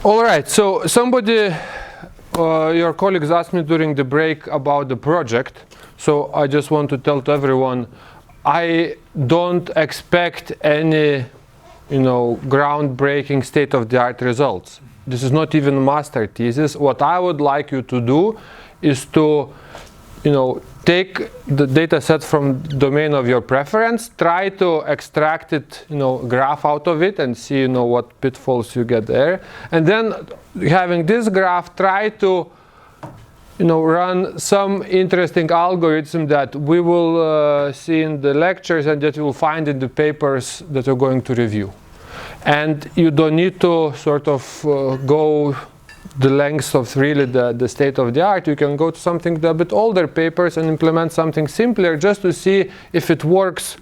All right, so somebody, your colleagues asked me during the break about the project. So I just want to tell to everyone, I don't expect any, groundbreaking state-of-the-art results. This is not even a master thesis. What I would like you to do is to, take the data set from domain of your preference, try to extract it, graph out of it and see, what pitfalls you get there. And then having this graph, try to, run some interesting algorithm that we will see in the lectures and that you will find in the papers that you're going to review. And you don't need to sort of go the lengths of really the state of the art. You can go to something a bit older papers and implement something simpler just to see if it works,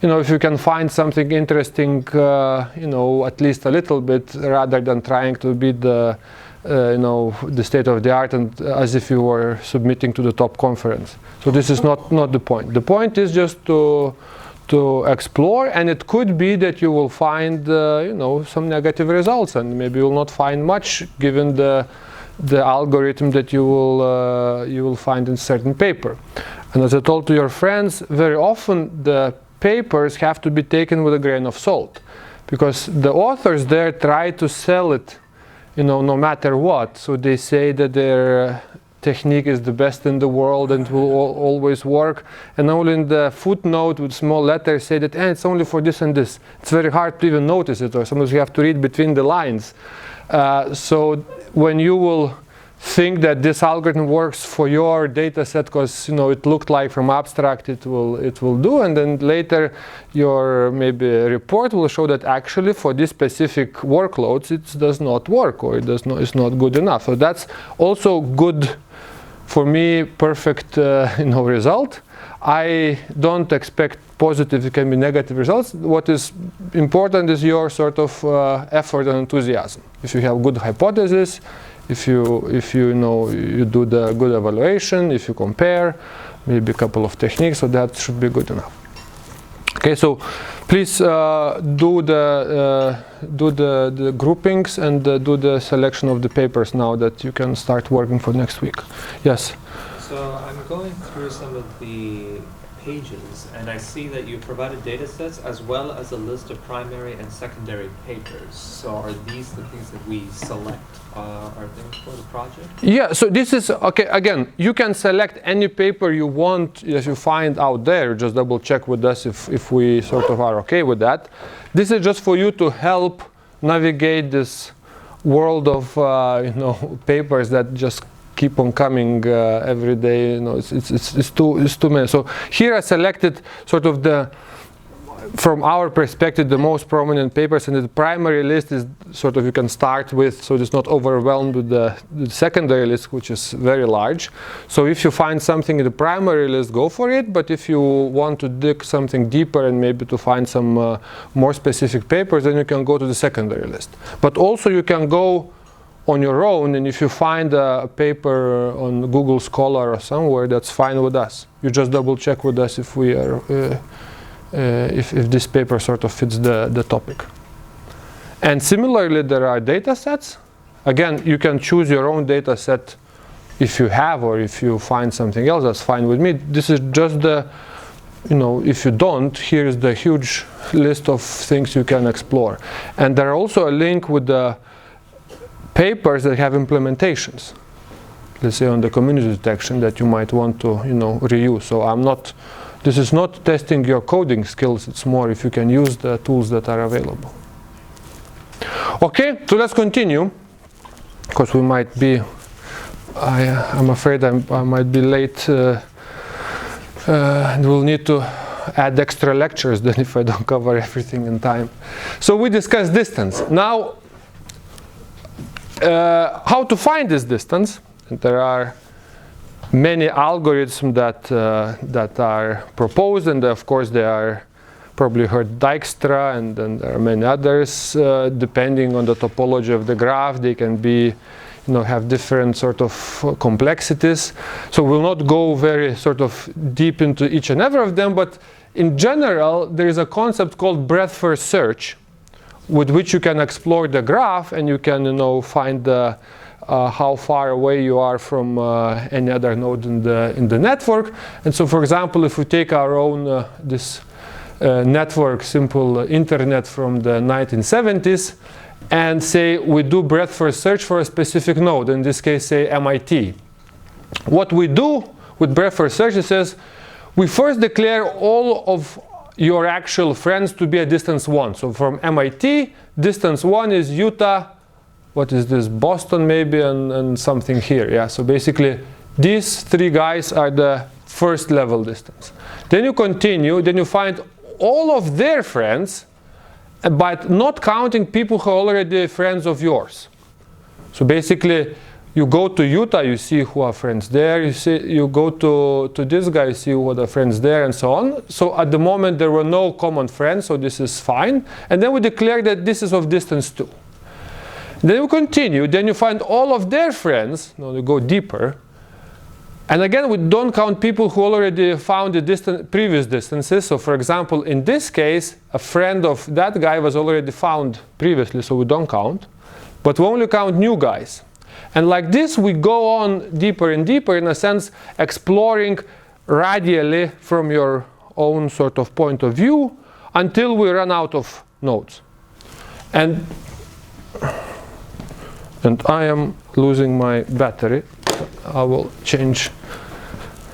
if you can find something interesting, at least a little bit, rather than trying to beat the state of the art and as if you were submitting to the top conference. So this is not the point. The point is just to explore, and it could be that you will find some negative results, and maybe you will not find much given the algorithm that you will find in certain paper. And as I told to your friends, very often the papers have to be taken with a grain of salt, because the authors there try to sell it no matter what. So they say that their technique is the best in the world and will always work, and only in the footnote with small letters say that it's only for this and this. It's very hard to even notice it, or sometimes you have to read between the lines. So when you will think that this algorithm works for your data set because it looked like from abstract it will do, and then later your maybe report will show that actually for this specific workloads it does not work, or it's not good enough. So that's also good, for me, perfect result. I don't expect positive, it can be negative results. What is important is your sort of effort and enthusiasm. If you have good hypothesis, if you do the good evaluation, if you compare, maybe a couple of techniques, so that should be good enough. Okay, so please do the groupings and do the selection of the papers now that you can start working for next week. Yes? So I'm going through some of the pages, and I see that you provided data sets as well as a list of primary and secondary papers. So are these the things that we select are things for the project? Yeah, so this is, okay, again, you can select any paper you want as you find out there. Just double check with us if we sort of are okay with that. This is just for you to help navigate this world of papers that just keep on coming every day. It's too many. So here I selected sort of from our perspective, the most prominent papers, and the primary list is sort of you can start with, so it's not overwhelmed with the secondary list, which is very large. So if you find something in the primary list, go for it. But if you want to dig something deeper and maybe to find some more specific papers, then you can go to the secondary list. But also you can go on your own, and if you find a paper on Google Scholar or somewhere, that's fine with us. You just double check with us if we are if this paper sort of fits the topic. And similarly, there are data sets. Again, you can choose your own data set if you have, or if you find something else, that's fine with me. This is just if you don't, here's the huge list of things you can explore. And there are also a link with the papers that have implementations, let's say on the community detection, that you might want to reuse. So this is not testing your coding skills, it's more if you can use the tools that are available. Okay, so let's continue, because we might be, I'm afraid I might be late, and we'll need to add extra lectures then if I don't cover everything in time. So we discussed distance. Now, how to find this distance? And there are many algorithms that are proposed, and of course they are probably heard Dijkstra, and then there are many others. Depending on the topology of the graph, they can be, have different sort of complexities. So we'll not go very sort of deep into each and every of them, but in general, there is a concept called breadth first search, with which you can explore the graph, and you can, you know, find the how far away you are from any other node in the network. And so, for example, if we take our own this network, simple internet from the 1970s, and say we do breadth first search for a specific node, in this case, say MIT. What we do with breadth first search is we first declare all of your actual friends to be a distance 1. So from MIT, distance 1 is Utah, what is this, Boston maybe, and something here. Yeah, so basically these 3 guys are the first level distance. Then you continue, then you find all of their friends, but not counting people who are already friends of yours. So basically you go to Utah, you see who are friends there, you go to this guy, you see who are the friends there, and so on. So at the moment there were no common friends, so this is fine. And then we declare that this is of distance 2. Then you continue, then you find all of their friends, now you go deeper. And again, we don't count people who already found the previous distances. So for example, in this case, a friend of that guy was already found previously, so we don't count. But we only count new guys. And like this, we go on deeper and deeper, in a sense, exploring radially from your own sort of point of view until we run out of nodes. And I am losing my battery. I will change.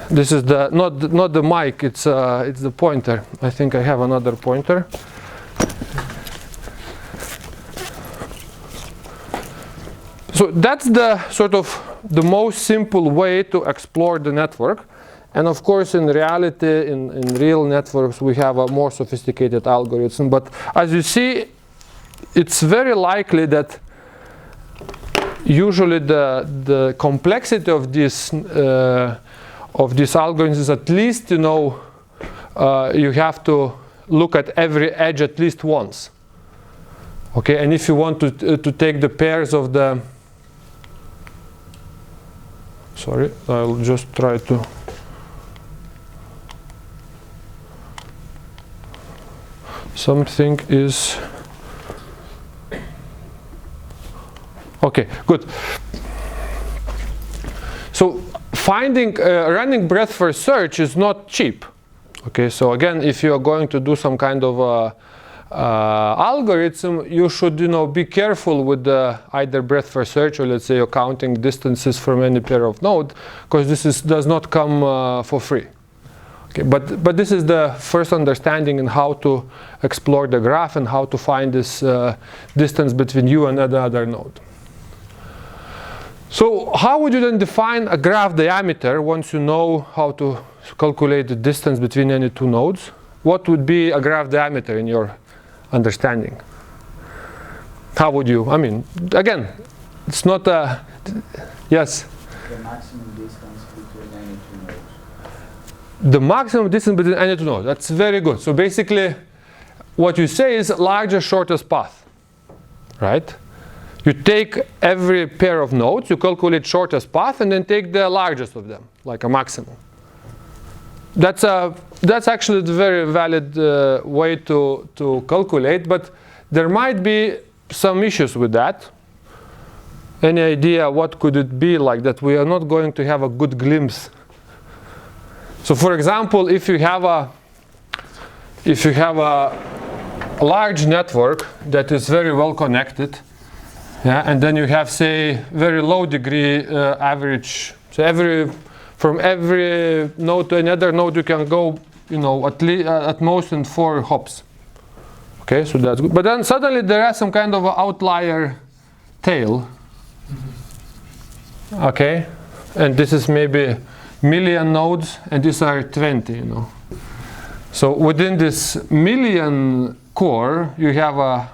This is the not the mic. It's the pointer. I think I have another pointer. So that's the sort of the most simple way to explore the network. And of course, in reality, in real networks, we have a more sophisticated algorithm. But as you see, it's very likely that usually the complexity of these algorithms is at least, you know, you have to look at every edge at least once. Okay, and if you want to take the pairs of the, sorry, I'll just try to. Something is. Okay, good. So finding, running breadth first search is not cheap. Okay, so again, if you are going to do some kind of algorithm, you should, you know, be careful with either breadth first search, or let's say you're counting distances from any pair of nodes, because this does not come for free. Okay, but this is the first understanding in how to explore the graph and how to find this distance between you and another node. So how would you then define a graph diameter once you know how to calculate the distance between any 2 nodes? What would be a graph diameter in your understanding? How would you, I mean, again, it's not a, yes? The maximum distance between any 2 nodes. The maximum distance between any 2 nodes, that's very good. So basically, what you say is largest shortest path, right? You take every pair of nodes, you calculate shortest path, and then take the largest of them, like a maximum. That's actually a very valid way to calculate, but there might be some issues with that. Any idea what could it be like that we are not going to have a good glimpse? So for example, if you have a large network that is very well connected, yeah, and then you have, say, very low degree average. So from every node to another node, you can go, you know, at most in 4 hops. Okay, so that's good. But then suddenly there is some kind of an outlier tail. Okay, and this is maybe million nodes, and these are 20. You know, so within this million core, you have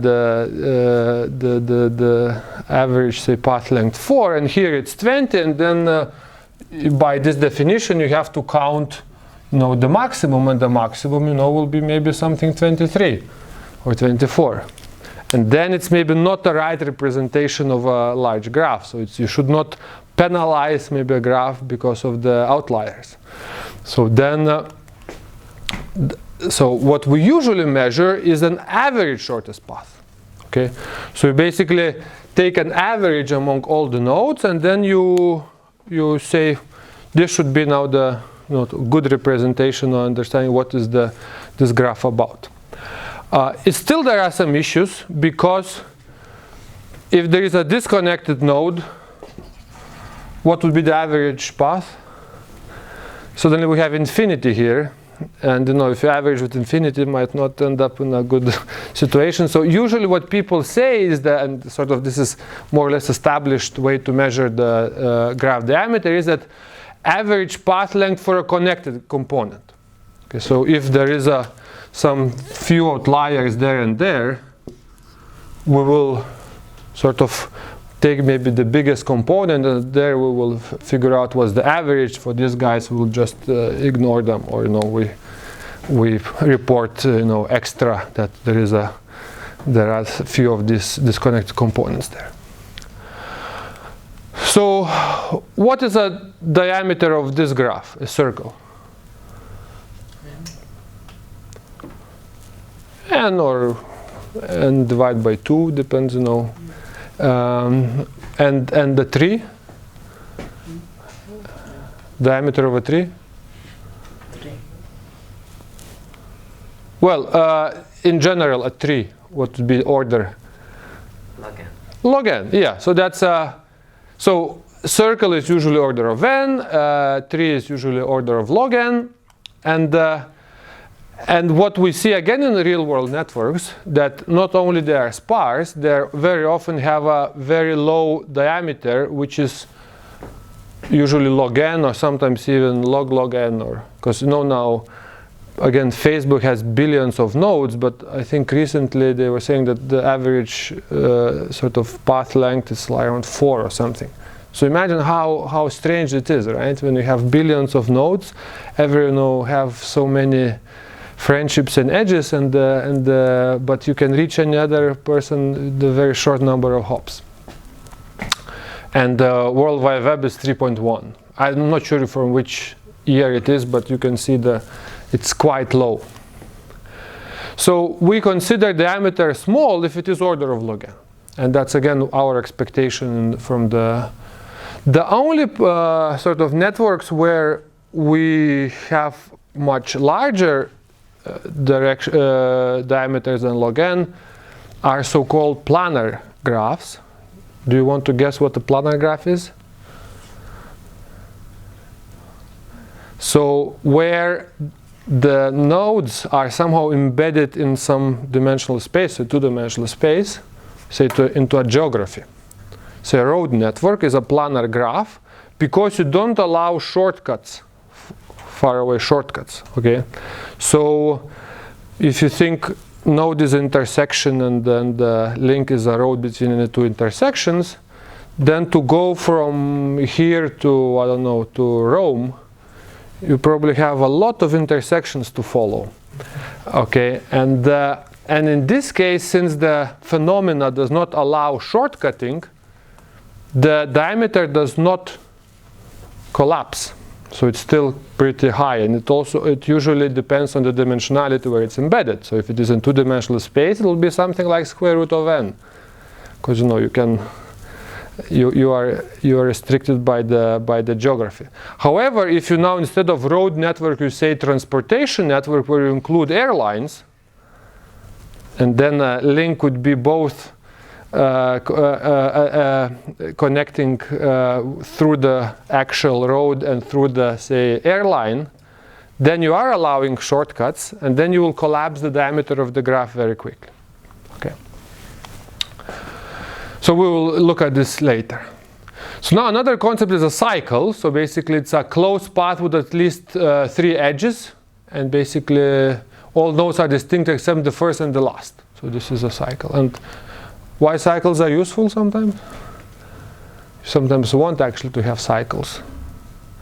the average, say, path length 4, and here it's 20, and then by this definition you have to count, you know, the maximum, and the maximum, you know, will be maybe something 23 or 24, and then it's maybe not the right representation of a large graph. So you should not penalize maybe a graph because of the outliers. So then so what we usually measure is an average shortest path. Okay, so you basically take an average among all the nodes, and then you say this should be now the good representation or understanding what is this graph about. Still there are some issues, because if there is a disconnected node, what would be the average path? So then we have infinity here, and if you average with infinity, it might not end up in a good situation. So usually what people say is that, and sort of this is more or less established way to measure the graph diameter, is that average path length for a connected component. Okay, so if there is some few outliers there and there, we will sort of take maybe the biggest component, and there we will figure out what's the average. For these guys, we will just ignore them, or we report extra that there are a few of these disconnected components there. So what is the diameter of this graph, a circle? N divided by 2, depends, and the tree, diameter of a tree. Well, in general, a tree, what would be order? Log n. Log n, yeah. So that's so circle is usually order of n, tree is usually order of log n, and what we see again in the real world networks, that not only they are sparse, they very often have a very low diameter, which is usually log n, or sometimes even log n, or because now again Facebook has billions of nodes, but I think recently they were saying that the average sort of path length is around 4 or something. So imagine how strange it is, right? When you have billions of nodes, have so many friendships and edges, but you can reach any other person the very short number of hops. And World Wide Web is 3.1. I'm not sure from which year it is, but you can see it's quite low. So we consider diameter small if it is order of log n, and that's again our expectation from the only sort of networks where we have much larger diameters than log n are so-called planar graphs. Do you want to guess what the planar graph is? So where the nodes are somehow embedded in some dimensional space, a two-dimensional space, say into a geography. So a road network is a planar graph because you don't allow shortcuts, faraway shortcuts. Okay, so if you think node is an intersection and then the link is a road between the two intersections, then to go from here to, I don't know, to Rome, you probably have a lot of intersections to follow. Okay, and in this case, since the phenomena does not allow shortcutting, the diameter does not collapse. So it's still pretty high, and it usually depends on the dimensionality where it's embedded. So if it is in two-dimensional space, it will be something like square root of n, because you are restricted by the geography. However, if you now instead of road network you say transportation network, where you include airlines, and then a link would be both connecting through the actual road and through the, say, airline, then you are allowing shortcuts, and then you will collapse the diameter of the graph very quickly. Okay. So we will look at this later. So now another concept is a cycle. So basically it's a closed path with at least 3 edges, and basically all nodes are distinct except the first and the last. So this is a cycle. And why cycles are useful sometimes? Sometimes want actually to have cycles.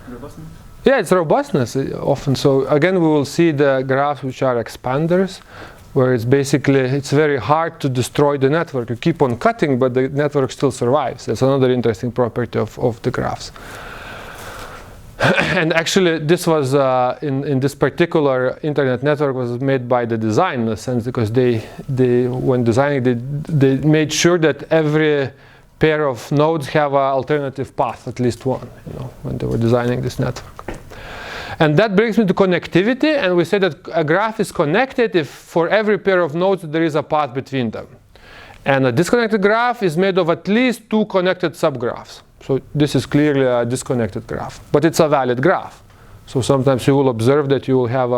Robustness? Yeah, it's robustness often. So again, we will see the graphs which are expanders, where it's basically, it's very hard to destroy the network. You keep on cutting, but the network still survives. That's another interesting property of the graphs. And actually, this was in this particular internet network was made by the design in a sense, because they when designing they made sure that every pair of nodes have an alternative path, at least one, when they were designing this network. And that brings me to connectivity, and we say that a graph is connected if for every pair of nodes there is a path between them. And a disconnected graph is made of at least two connected subgraphs. So this is clearly a disconnected graph, but it's a valid graph. So sometimes you will observe that you will have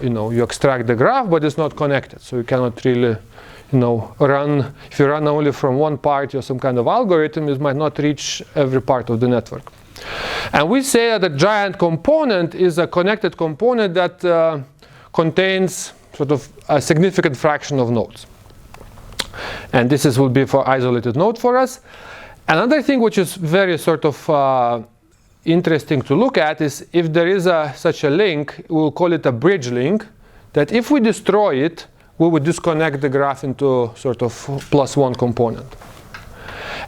you extract the graph, but it's not connected. So you cannot really, run. If you run only from one part or some kind of algorithm, it might not reach every part of the network. And we say that a giant component is a connected component that contains sort of a significant fraction of nodes. And this will be for isolated node for us. Another thing which is very sort of interesting to look at is if there is such a link, we'll call it a bridge link, that if we destroy it, we would disconnect the graph into sort of +1 component.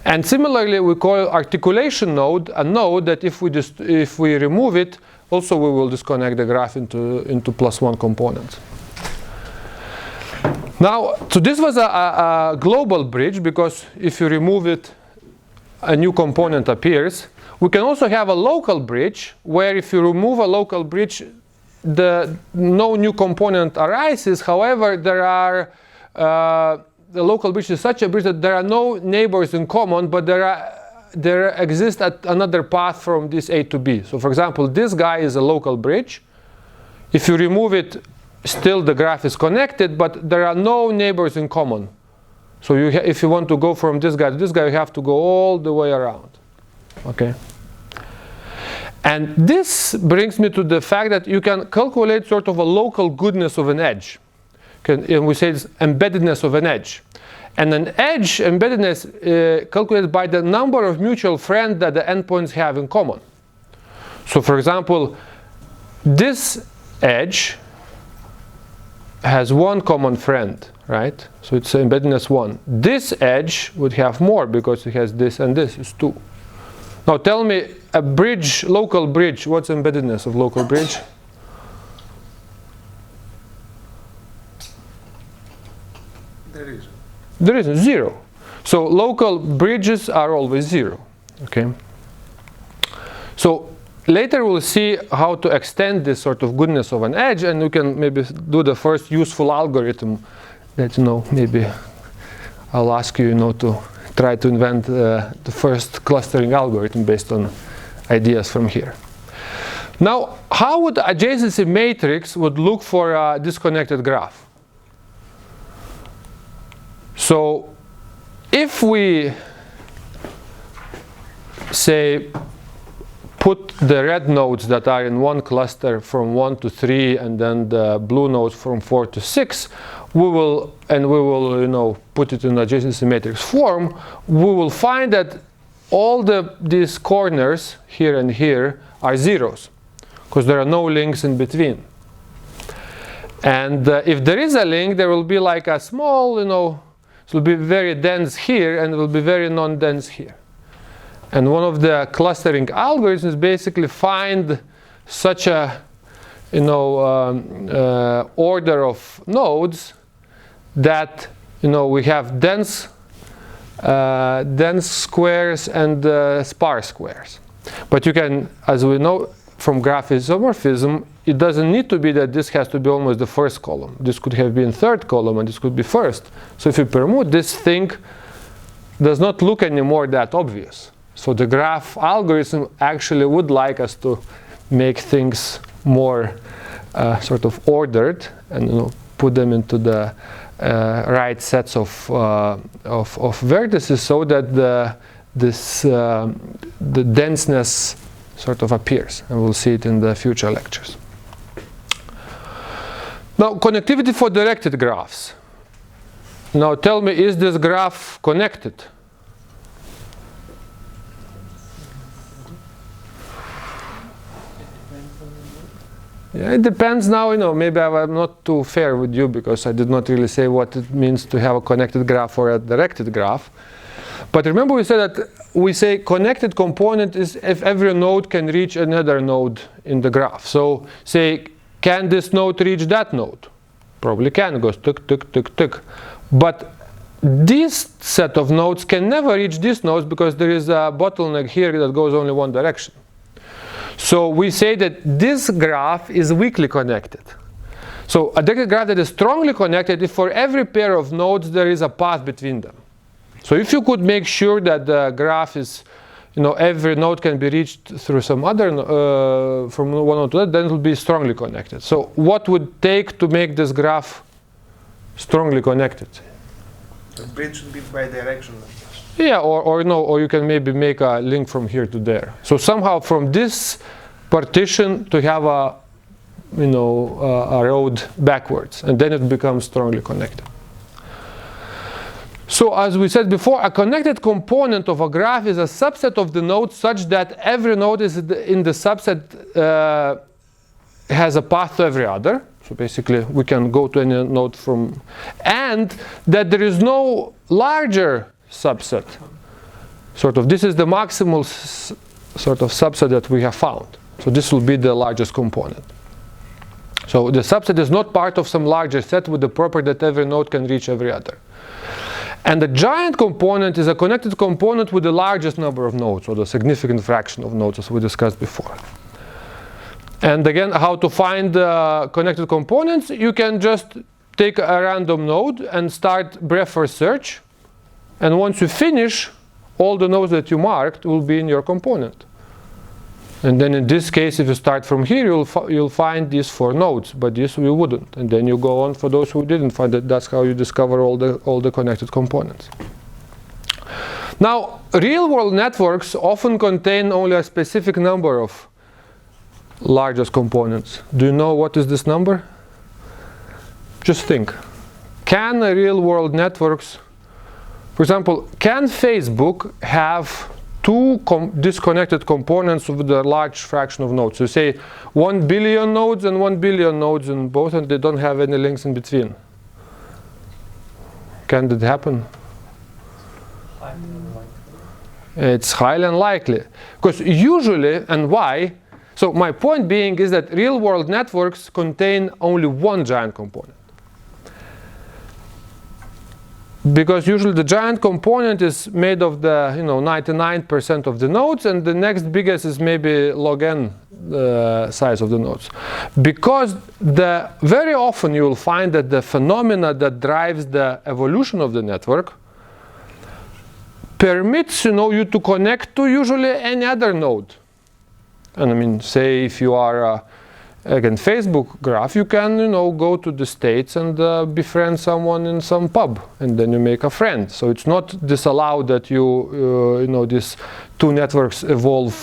And similarly, we call articulation node a node that if we remove it, also we will disconnect the graph into +1 components. Now, so this was a global bridge, because if you remove it, a new component appears. We can also have a local bridge, where if you remove a local bridge, no new component arises. However, the local bridge is such a bridge that there are no neighbors in common, but there exists another path from this A to B. So for example, this guy is a local bridge. If you remove it, still the graph is connected, but there are no neighbors in common. So if you want to go from this guy to this guy, you have to go all the way around. Okay. And this brings me to the fact that you can calculate sort of a local goodness of an edge. And we say it's embeddedness of an edge. And an edge embeddedness calculated by the number of mutual friends that the endpoints have in common. So for example, this edge has one common friend, right? So it's embeddedness 1. This edge would have more because it has this and this is 2. Now tell me, a bridge, local bridge, what's embeddedness of local bridge? There isn't, 0. So local bridges are always 0. Okay. So later we'll see how to extend this sort of goodness of an edge, and we can maybe do the first useful algorithm that maybe I'll ask you to try to invent the first clustering algorithm based on ideas from here. Now, how would adjacency matrix would look for a disconnected graph? So if we say put the red nodes that are in one cluster from 1 to 3 and then the blue nodes from 4 to 6, we will put it in adjacency matrix form, we will find that all these corners here and here are zeros, because there are no links in between. And if there is a link, there will be like a small, it will be very dense here and it will be very non-dense here. And one of the clustering algorithms basically find such a order of nodes that we have dense squares and sparse squares. But you can, as we know from graph isomorphism, it doesn't need to be that this has to be almost the first column. This could have been third column and this could be first. So if you permute, this thing does not look anymore that obvious. So the graph algorithm actually would like us to make things more sort of ordered and put them into the right sets of vertices, so that the denseness sort of appears, and we'll see it in the future lectures. Now, connectivity for directed graphs. Now tell me, is this graph connected? Yeah, it depends now, maybe I'm not too fair with you because I did not really say what it means to have a connected graph or a directed graph. But remember we said that we say connected component is if every node can reach another node in the graph. So say, can this node reach that node? Probably can. It goes tuk, tuk, tuk, tuk. But this set of nodes can never reach these nodes because there is a bottleneck here that goes only one direction. So we say that this graph is weakly connected. So a directed graph that is strongly connected if for every pair of nodes there is a path between them. So if you could make sure that the graph is, every node can be reached through some other, from one node to that, then it will be strongly connected. So what would take to make this graph strongly connected? The bridge should be bidirectional. Yeah, or you can maybe make a link from here to there. So somehow from this partition to have a road backwards, and then it becomes strongly connected. So as we said before, a connected component of a graph is a subset of the nodes such that every node is in the subset has a path to every other. So basically we can go to any node from, and that there is no larger subset. This is the maximal sort of subset that we have found. So this will be the largest component. So the subset is not part of some larger set with the property that every node can reach every other. And the giant component is a connected component with the largest number of nodes, or the significant fraction of nodes, as we discussed before. And again, how to find connected components? You can just take a random node and start breadth first search. And once you finish, all the nodes that you marked will be in your component. And then in this case, if you start from here, you'll find these 4 nodes, but this we wouldn't. And then you go on for those who didn't find it. That's how you discover all the connected components. Now, real-world networks often contain only a specific number of largest components. Do you know what is this number? Just think. Can real-world networks, for example, can Facebook have 2 disconnected components with a large fraction of nodes? So say 1 billion nodes and 1 billion nodes in both, and they don't have any links in between. Can that happen? It's highly unlikely. Because usually, and why? So my point being is that real-world networks contain only one giant component. Because usually the giant component is made of the 99% of the nodes, and the next biggest is maybe log n size of the nodes. Because very often you will find that the phenomena that drives the evolution of the network permits you to connect to usually any other node. And I mean, say if you are again Facebook graph, you can go to the States and befriend someone in some pub, and then you make a friend. So it's not disallowed that these 2 networks evolve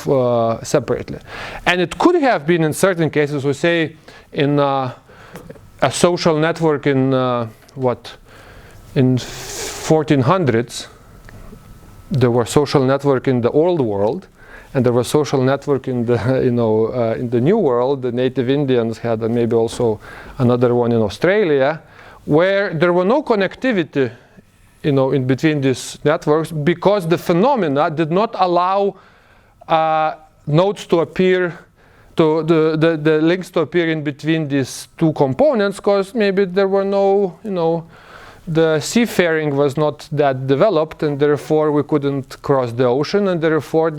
separately. And it could have been in certain cases, we say in a social network in in 1400s, there were social network in the old world. And there was social network in the in the new world. The native Indians had, and maybe also another one in Australia, where there were no connectivity, in between these networks, because the phenomena did not allow nodes to appear, the links to appear in between these 2 components, because maybe there were no, the seafaring was not that developed, and therefore we couldn't cross the ocean, and therefore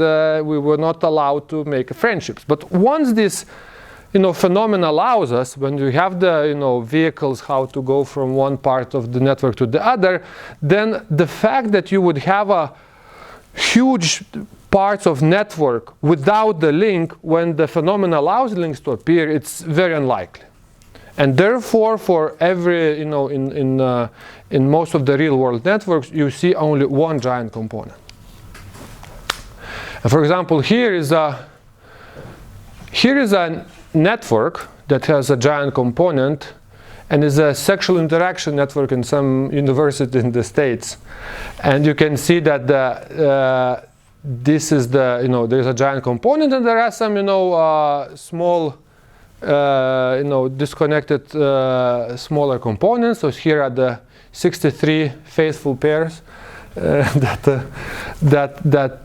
we were not allowed to make friendships. But once this phenomena allows us, when we have the vehicles how to go from one part of the network to the other, then the fact that you would have a huge parts of network without the link, when the phenomena allows links to appear, it's very unlikely. And therefore, for every, in most of the real-world networks, you see only one giant component. And for example, here is a network that has a giant component, and is a sexual interaction network in some university in the States. And you can see that this is there's a giant component, and there are some, small. Disconnected smaller components. So here are the 63 faithful pairs, that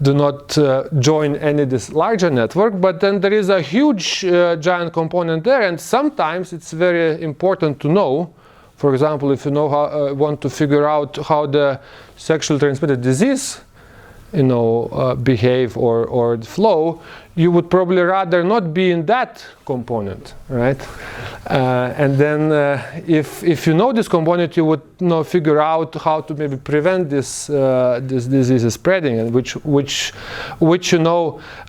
do not join any this larger network, but then there is a huge giant component there, and sometimes it's very important to know. For example, if you know how, want to figure out how the sexually transmitted disease, behave or flow, you would probably rather not be in that component, right? And then if you know this component, you would figure out how to maybe prevent this disease spreading, and which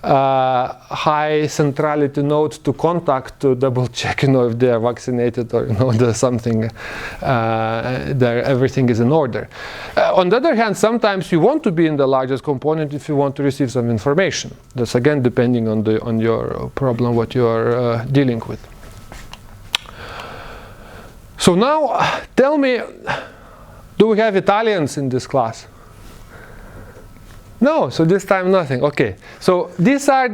high centrality nodes to contact to double check if they are vaccinated or there's something there, everything is in order. On the other hand, sometimes you want to be in the largest component if you want to receive some information. That's again depending on your problem, what you are dealing with. So now, tell me, do we have Italians in this class? No, so this time nothing. Okay, so these are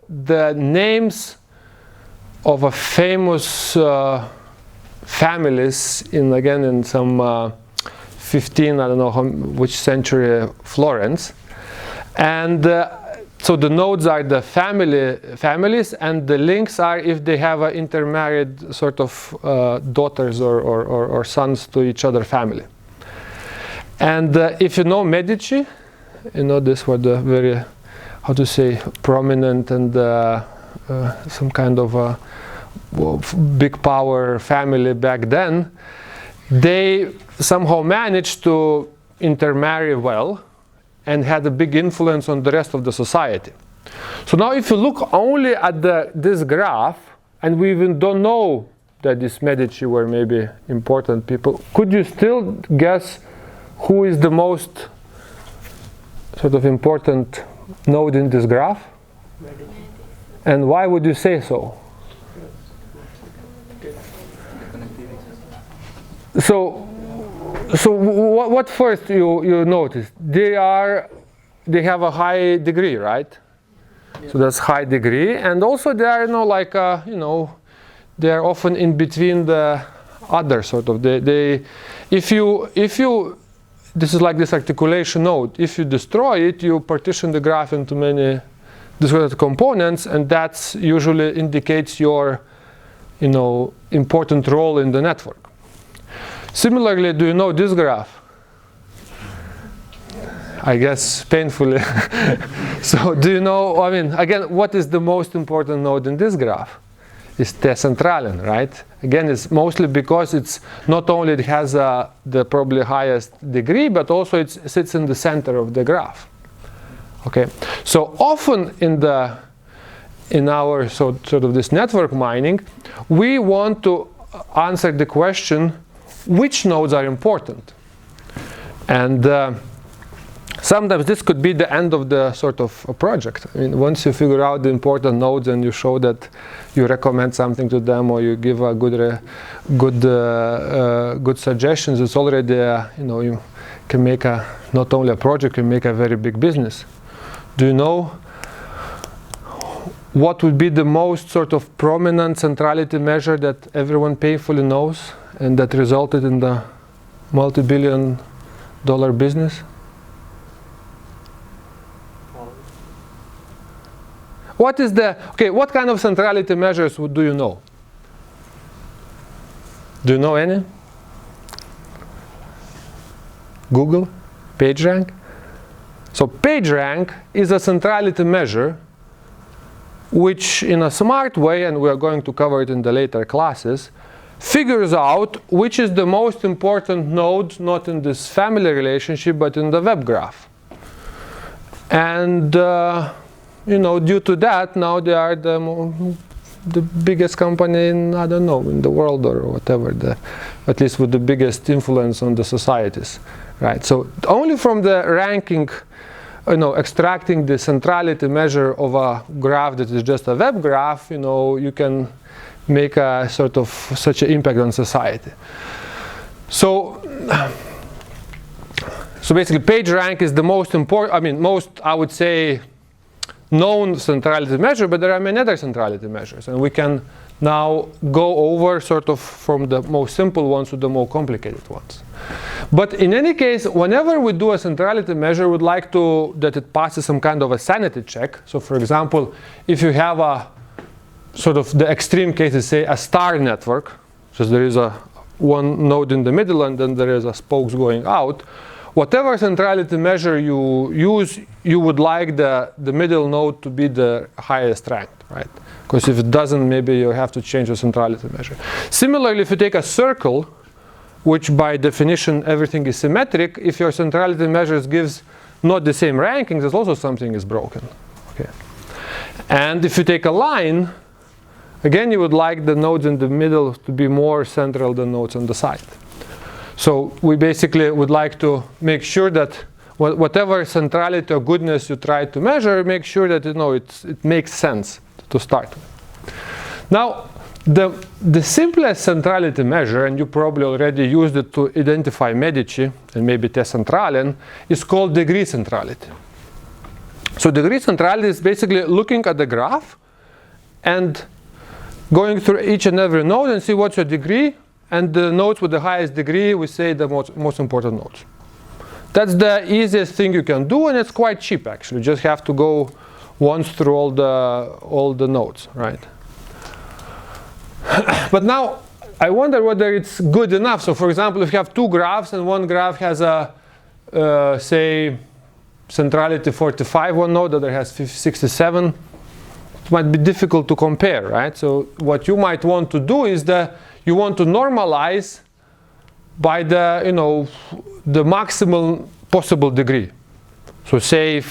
the names of a famous families in some 15, I don't know which century, Florence, and so the nodes are the families, and the links are if they have an intermarried sort of daughters or sons to each other family. And if you know Medici, this were the very, how to say, prominent and some kind of a big power family back then. They somehow managed to intermarry well and had a big influence on the rest of the society. So now if you look only at this graph, and we even don't know that these Medici were maybe important people, could you still guess who is the most sort of important node in this graph? And why would you say so? So what first you notice? They have a high degree, right? Yeah. So that's high degree, and also they are they are often in between the other sort of. If you this is like this articulation node. If you destroy it, you partition the graph into many discrete components, and that usually indicates your important role in the network. Similarly, do you know this graph? I guess painfully. So do you know, again, what is the most important node in this graph? It's T centralen, right? Again, it's mostly because it's not only it has the probably highest degree, but also it sits in the center of the graph. Okay, so often in our sort of this network mining, we want to answer the question, which nodes are important? And sometimes this could be the end of the sort of a project. Once you figure out the important nodes and you show that you recommend something to them or you give a good suggestions, it's already you can make not only a project, you can make a very big business. Do you know what would be the most sort of prominent centrality measure that everyone painfully knows and that resulted in the multi-billion-dollar business? What kind of centrality measures do you know? Do you know any? Google? PageRank? So PageRank is a centrality measure which in a smart way, and we are going to cover it in the later classes, figures out which is the most important node, not in this family relationship, but in the web graph. And due to that, now they are the biggest company in, I don't know, in the world or whatever, at least with the biggest influence on the societies, right? So only from the ranking, extracting the centrality measure of a graph that is just a web graph, you can make a sort of such an impact on society. So basically PageRank is the most important, I would say, known centrality measure, but there are many other centrality measures, and we can now go over sort of from the most simple ones to the more complicated ones. But in any case, whenever we do a centrality measure, we'd like to that it passes some kind of a sanity check. So for example, if you have a sort of the extreme cases, say a star network, so there is a one node in the middle and then there is a spokes going out, whatever centrality measure you use, you would like the middle node to be the highest ranked, right? Because if it doesn't, maybe you have to change the centrality measure. Similarly, if you take a circle, which by definition everything is symmetric, if your centrality measures gives not the same rankings, there's also something is broken. Okay. And if you take a line, again you would like the nodes in the middle to be more central than nodes on the side. So we basically would like to make sure that whatever centrality or goodness you try to measure, make sure that it makes sense to start with. Now, the simplest centrality measure, and you probably already used it to identify Medici and maybe T centralen, is called degree centrality. So degree centrality is basically looking at the graph and going through each and every node and see what's your degree, and the nodes with the highest degree, we say the most important nodes. That's the easiest thing you can do, and it's quite cheap actually. You just have to go once through all the nodes, right? But now I wonder whether it's good enough. So for example, if you have two graphs and one graph has a say centrality 45 one node, the other has 67, it might be difficult to compare, right? So what you might want to do is you want to normalize by the maximum possible degree. So say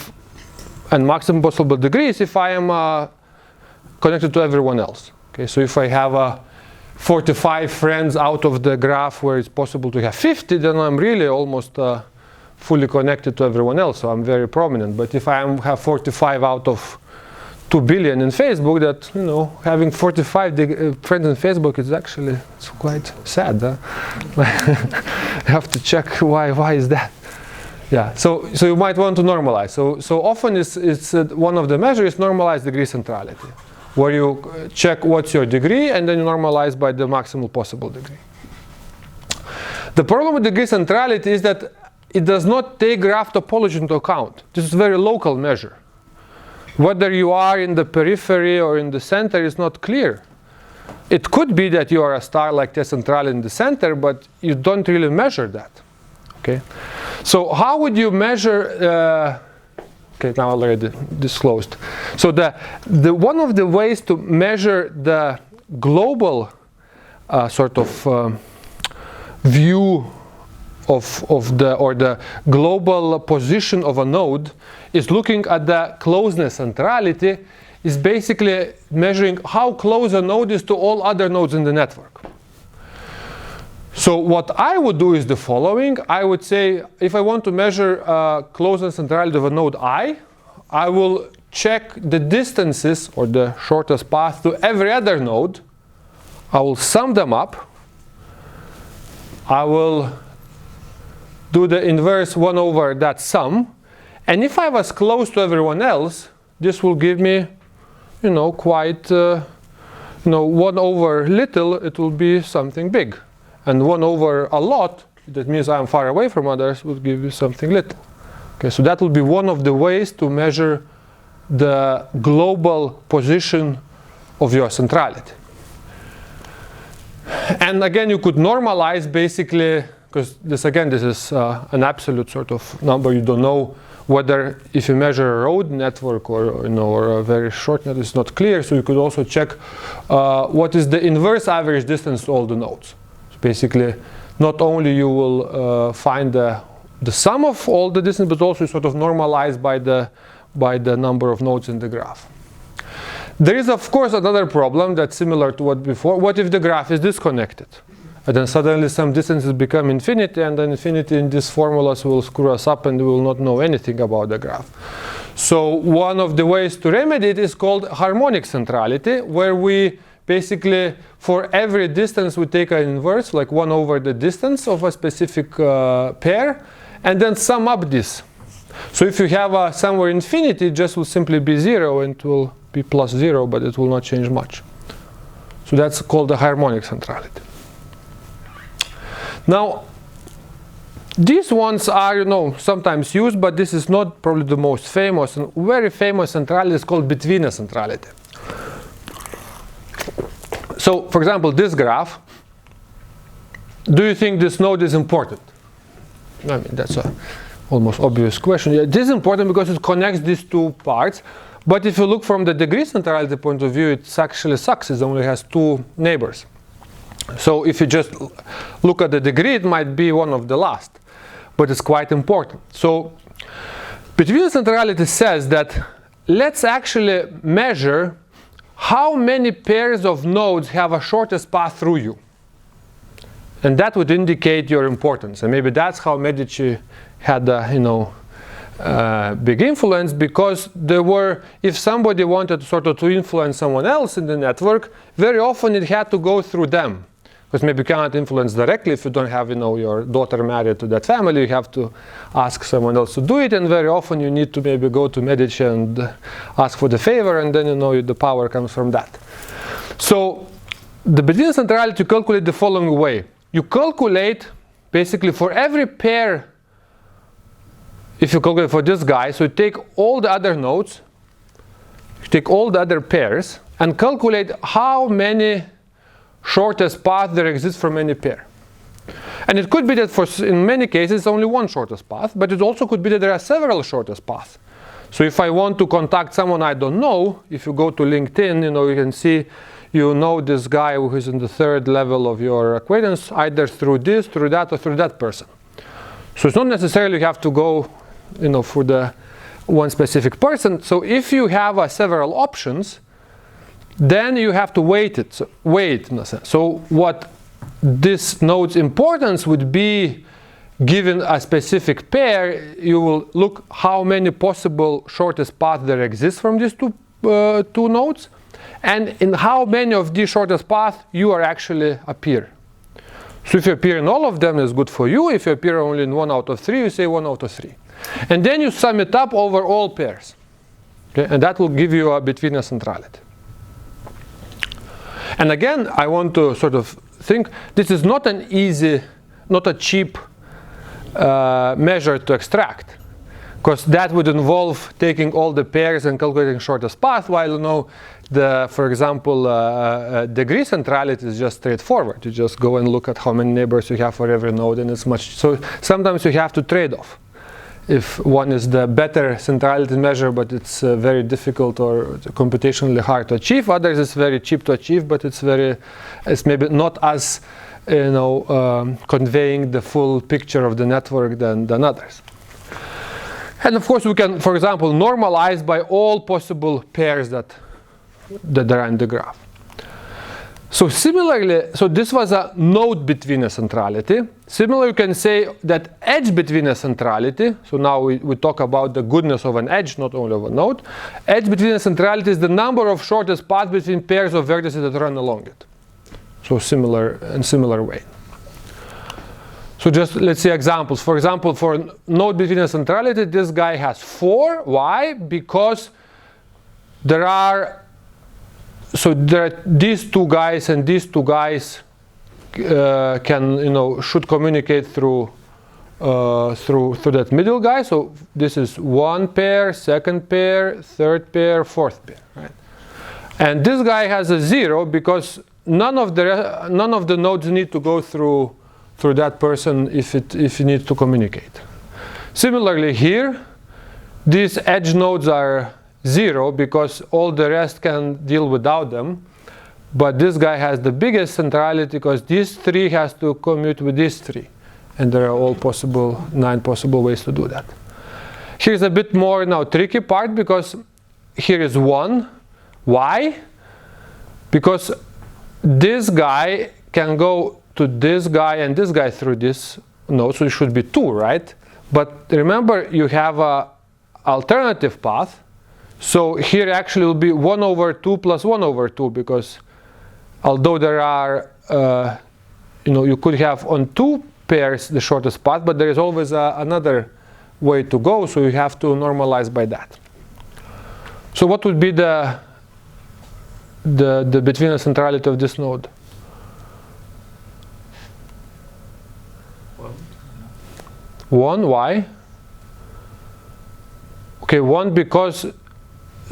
and maximum possible degree is if I am connected to everyone else. Okay, so if I have 45 friends out of the graph where it's possible to have 50, then I'm really almost fully connected to everyone else, so I'm very prominent. But if I have 45 out of 2 billion in Facebook, that having 45 friends in Facebook is actually quite sad. Huh? I have to check why is that. Yeah, so you might want to normalize. So often it's one of the measures is normalized degree centrality, where you check what's your degree and then you normalize by the maximal possible degree. The problem with degree centrality is that it does not take graph topology into account. This is a very local measure. Whether you are in the periphery or in the center is not clear. It could be that you are a star like T central in the center, but you don't really measure that. Okay, so how would you measure? Okay, now already disclosed. So the one of the ways to measure the global sort of view of the global position of a node is looking at the closeness centrality, is basically measuring how close a node is to all other nodes in the network. So what I would do is the following. I would say if I want to measure closeness centrality of a node I will check the distances or the shortest path to every other node. I will sum them up. I will do the inverse 1 over that sum. And if I was close to everyone else, this will give me, quite, 1 over little, it will be something big. And 1 over a lot, that means I'm far away from others, will give you something little. Okay, so that will be one of the ways to measure the global position of your centrality. And again, you could normalize basically, because this is an absolute sort of number. You don't know whether if you measure a road network or a very short network, it's not clear. So you could also check what is the inverse average distance to all the nodes. So basically, not only you will find the sum of all the distance, but also sort of normalized by the number of nodes in the graph. There is, of course, another problem that's similar to what before. What if the graph is disconnected? And then suddenly some distances become infinity, and then infinity in these formulas will screw us up and we will not know anything about the graph. So one of the ways to remedy it is called harmonic centrality, where we basically, for every distance, we take an inverse, like 1 over the distance of a specific pair, and then sum up this. So if you have somewhere infinity, it just will simply be 0, and it will be plus 0, but it will not change much. So that's called the harmonic centrality. Now, these ones are, sometimes used, but this is not probably the most famous. And very famous centrality is called between centrality. So, for example, this graph, do you think this node is important? I mean, that's a almost obvious question. Yeah, this is important because it connects these two parts. But if you look from the degree centrality point of view, it actually sucks. It only has two neighbors. So if you just look at the degree, it might be one of the last. But it's quite important. So between centrality says that let's actually measure how many pairs of nodes have a shortest path through you. And that would indicate your importance. And maybe that's how Medici had a, big influence, because there were, if somebody wanted to influence someone else in the network, very often it had to go through them. Because maybe you cannot influence directly if you don't have, your daughter married to that family. You have to ask someone else to do it, and very often you need to maybe go to Medici and ask for the favor, and then the power comes from that. So the between centrality you calculate the following way. You calculate basically for every pair. If you calculate for this guy, so you take all the other nodes, you take all the other pairs, and calculate how many shortest path there exists from any pair. And it could be that in many cases only one shortest path, but it also could be that there are several shortest paths. So if I want to contact someone I don't know, if you go to LinkedIn, you can see this guy who is in the third level of your acquaintance, either through this, through that, or through that person. So it's not necessarily you have to go for the one specific person. So if you have several options, then you have to weight in a sense. So what this node's importance would be, given a specific pair, you will look how many possible shortest paths there exist from these two nodes, and in how many of these shortest paths you are actually appear. So if you appear in all of them, it's good for you. If you appear only in 1 out of 3, you say 1 out of 3. And then you sum it up over all pairs. Okay? And that will give you a between centrality. And again, I want to think, this is not an easy, not a cheap measure to extract. Because that would involve taking all the pairs and calculating shortest path, while for example, degree centrality is just straightforward. You just go and look at how many neighbors you have for every node, and it's much. So sometimes you have to trade off. If one is the better centrality measure, but it's very difficult or computationally hard to achieve. Others is very cheap to achieve, but it's maybe not as conveying the full picture of the network than others. And of course, we can, for example, normalize by all possible pairs that are in the graph. So similarly, this was a node between centrality. Similarly, you can say that edge between centrality. So now we talk about the goodness of an edge, not only of a node. Edge between centrality is the number of shortest paths between pairs of vertices that run along it. So similar way. So just let's see examples. For example, for node between centrality, this guy has 4. Why? Because there are these two guys and these two guys should communicate through that middle guy. So this is 1 pair, 2nd pair, 3rd pair, 4th pair, right? And this guy has a 0 because none of the nodes need to go through that person if you need to communicate. Similarly here, these edge nodes are 0 because all the rest can deal without them. But this guy has the biggest centrality because these 3 has to commute with these 3. And there are all 9 possible ways to do that. Here's a bit more now tricky part, because here is 1. Why? Because this guy can go to this guy and this guy through this node, so it should be 2, right? But remember, you have an alternative path. So here actually will be 1 over 2 plus 1 over 2, because although there are, you could have on 2 pairs the shortest path, but there is always another way to go, so you have to normalize by that. So what would be the the between centrality of this node? 1. 1, why? Okay, 1 because,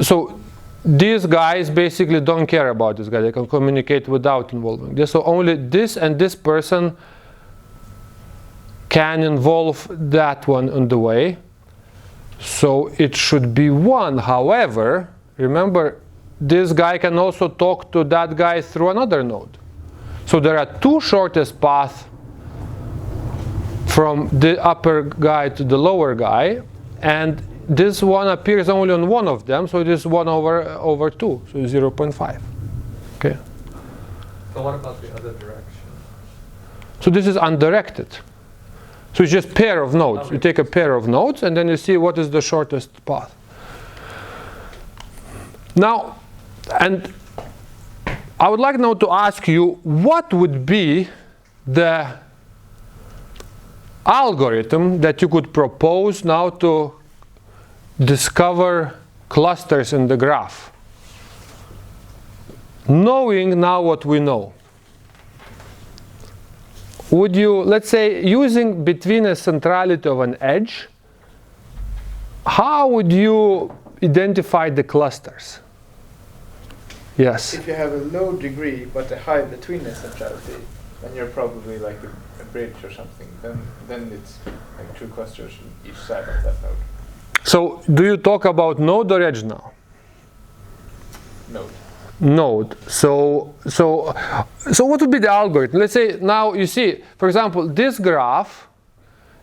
so these guys basically don't care about this guy. They can communicate without involving this. So only this and this person can involve that one on the way. So it should be 1. However, remember, this guy can also talk to that guy through another node. So there are 2 shortest paths from the upper guy to the lower guy, and this one appears only on one of them, so it is 1 over 2, so 0.5. Okay. So what about the other direction? So this is undirected. So it's just pair of nodes. You take a pair of nodes and then you see what is the shortest path. Now, and I would like now to ask you, what would be the algorithm that you could propose now to discover clusters in the graph, knowing now what we know? Would you, let's say, using between a centrality of an edge, how would you identify the clusters? Yes? If you have a low degree but a high betweenness centrality, then you're probably like a bridge or something. Then it's like 2 clusters on each side of that node. So do you talk about node or edge now? Node. Node. So what would be the algorithm? Let's say now you see, for example, this graph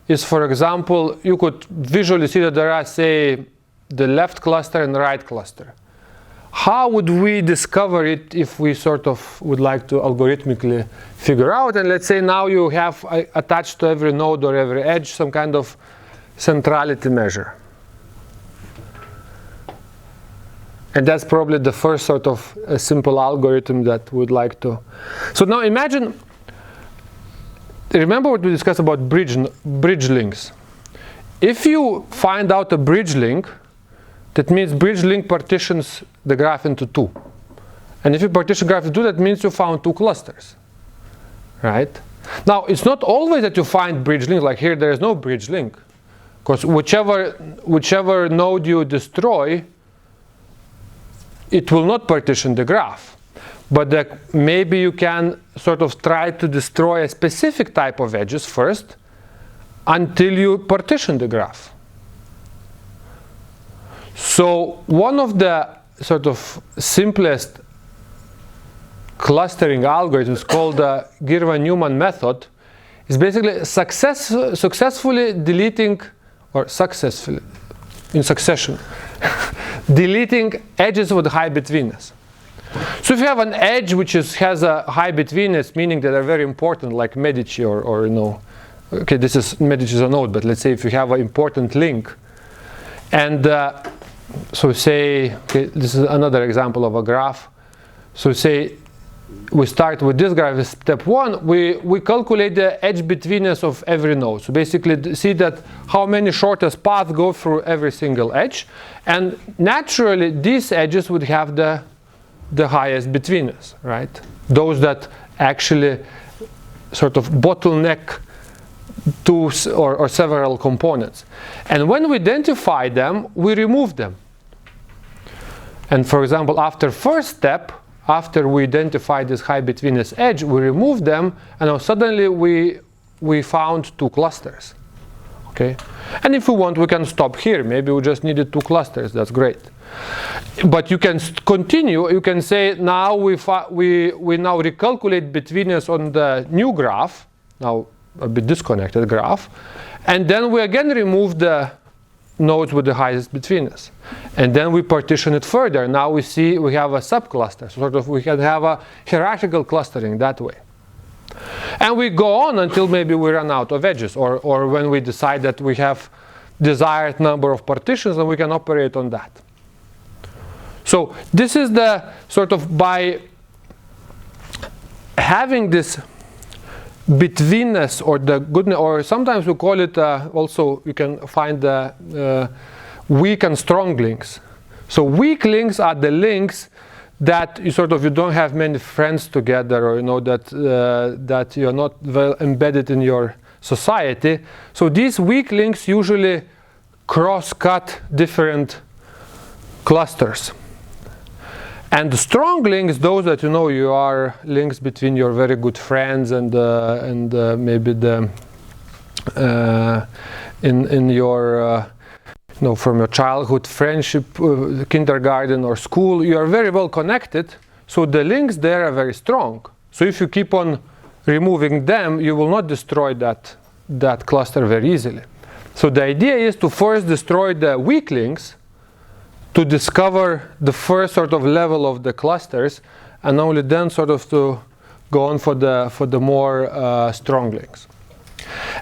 is, for example, you could visually see that there are, say, the left cluster and the right cluster. How would we discover it if we sort of would like to algorithmically figure out? And let's say now you have attached to every node or every edge some kind of centrality measure. And that's probably the first sort of a simple algorithm that we'd like to. So now imagine, remember what we discussed about bridge links. If you find out a bridge link, that means bridge link partitions the graph into 2. And if you partition graph into 2, that means you found 2 clusters, right? Now, it's not always that you find bridge links, like here there is no bridge link, because whichever node you destroy, it will not partition the graph. But maybe you can sort of try to destroy a specific type of edges first until you partition the graph. So one of the sort of simplest clustering algorithms called the Girvan-Newman method is basically successfully deleting, or successfully, in succession, deleting edges with high betweenness. So if you have an edge which has a high betweenness, meaning that they're very important, like Medici or you know, okay, this is Medici is a node, but let's say if you have an important link, and so say, okay, this is another example of a graph. So say we start with this graph as step 1, we calculate the edge betweenness of every node. So basically see that how many shortest paths go through every single edge, and naturally these edges would have the highest betweenness, right? Those that actually sort of bottleneck 2 or several components. And when we identify them, we remove them. And for example, after first step, after we identify this high betweenness edge, we remove them, and now suddenly we found 2 clusters. Okay? And if we want, we can stop here. Maybe we just needed 2 clusters. That's great. But you can continue. You can say now we now recalculate betweenness on the new graph, now a bit disconnected graph, and then we again remove the nodes with the highest betweenness, and then we partition it further. Now we see we have a subcluster, so sort of we can have a hierarchical clustering that way. And we go on until maybe we run out of edges, or when we decide that we have desired number of partitions, and we can operate on that. So this is the sort of, by having this betweenness or the goodness, or sometimes we call it also, you can find the weak and strong links. So weak links are the links that you you don't have many friends together, or that you're not well embedded in your society. So these weak links usually cross-cut different clusters. And the strong links, those that you are links between your very good friends and maybe the in your from your childhood friendship, kindergarten or school, you are very well connected. So the links there are very strong. So if you keep on removing them, you will not destroy that cluster very easily. So the idea is to first destroy the weak links, to discover the first level of the clusters, and only then to go on for the more strong links.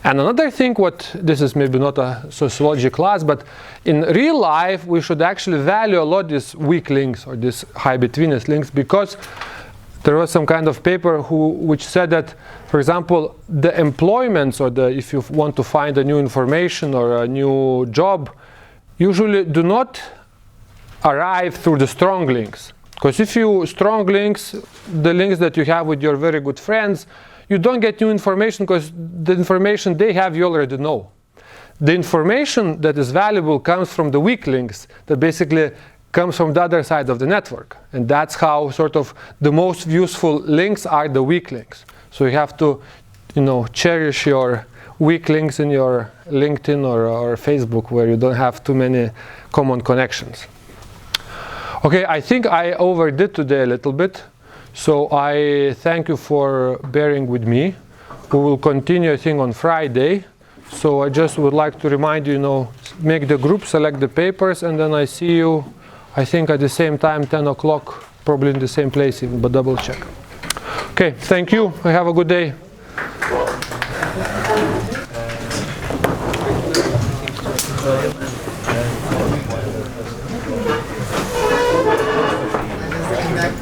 And another thing, this is maybe not a sociology class, but in real life we should actually value a lot these weak links or these high betweenness links, because there was some kind of paper which said that, for example, the employments, or if you want to find a new information or a new job, usually do not arrive through the strong links. Because if you strong links, the links that you have with your very good friends, you don't get new information, because the information they have you already know. The information that is valuable comes from the weak links, that basically comes from the other side of the network. And that's how the most useful links are the weak links. So you have to cherish your weak links in your LinkedIn or Facebook, where you don't have too many common connections. Okay, I think I overdid today a little bit. So I thank you for bearing with me. We will continue, I think, on Friday. So I just would like to remind you, make the group, select the papers, and then I see you, I think, at the same time, 10 o'clock, probably in the same place even, but double check. Okay, thank you. Have a good day.